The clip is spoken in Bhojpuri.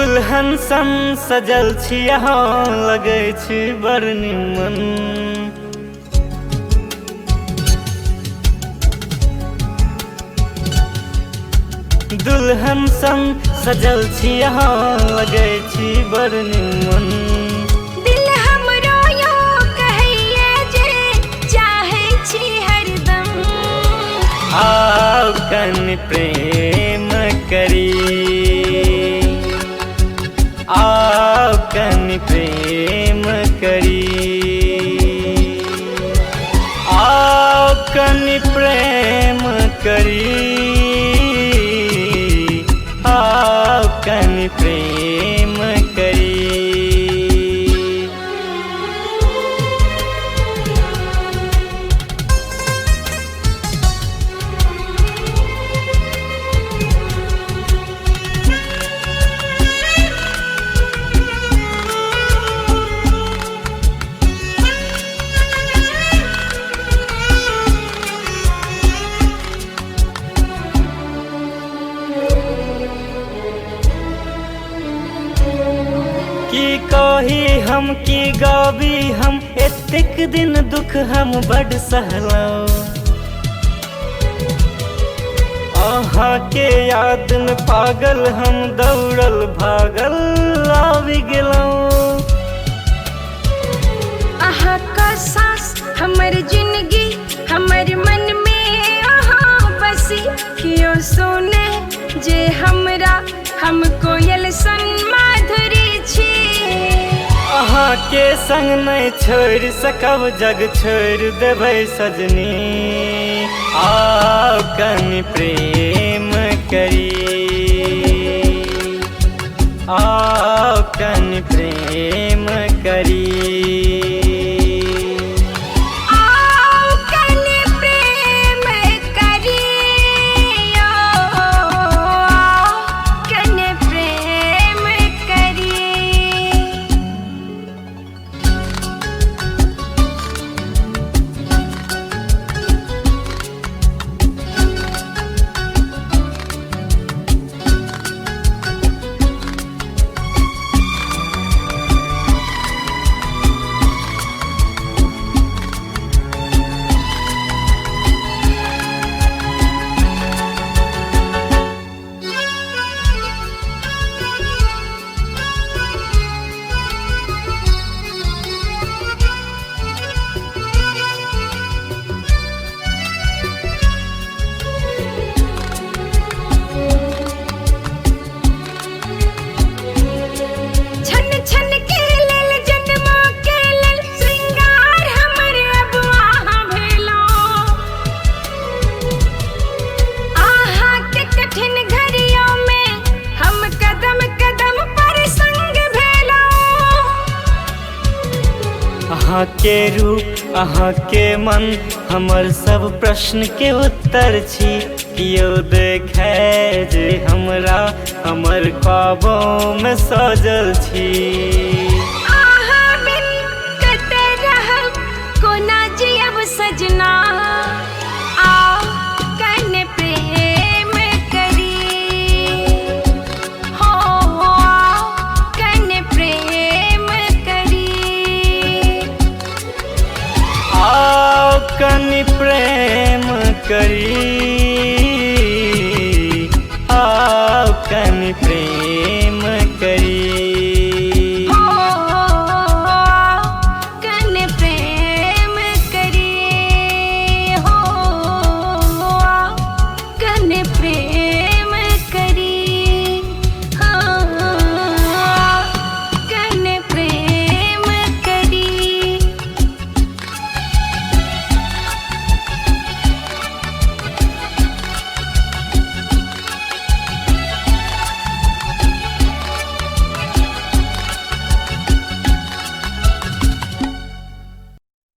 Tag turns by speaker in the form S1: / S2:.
S1: दुल्हन सन सजल छी यहाँ लगे छी बड़ निमन। दुल्हन सन सजल छी यहाँ लगे छी बड़ निमन।
S2: दिल हमरो यो कहिए जे चाहे छी हरदम।
S1: आओ कनि प्रेम करी, आओ कनि प्रेम करी, आओ कनि प्रेम करी, आओ कनि प्रेम करी। की कही हम की गाबी हम एतेक दिन दुख हम बड़ सहलौं। अहाँ के याद में पागल हम दौड़ल भागल आबि गेलौं।
S2: अहाँ का सांस हमर जिंदगी हमर मन में अहाँ बसी। कियो सुने जे हमरा हम कोयल सन माधुरी छी।
S1: अहाँ के संग नहीं छोड़ सकब जग छोड़ देबै सजनी। आओ कनि प्रेम करी, आओ कनि प्रेम करी,
S2: आओ कनि प्रेम करी, आओ कनि प्रेम करी। छन छन के लेल जन्मा के लेल श्रृंगार हमर अब अहाँ भेलौं। अहाँ के कठिन घड़ियों में हम कदम कदम पर संग भेलौं।
S1: अहाँ के रूप अहाँ के मन हमर सब प्रश्न के उत्तर छी। कियो देखे जे हमरा हमर ख्वाबों में सजल छी।
S2: अहाँ बिन कते रहब कोना जियब सजना। आओ कनि प्रेम करी, हो आओ कनि प्रेम करी।
S1: आओ कनि प्रेम करी, आओ कनि प्रेम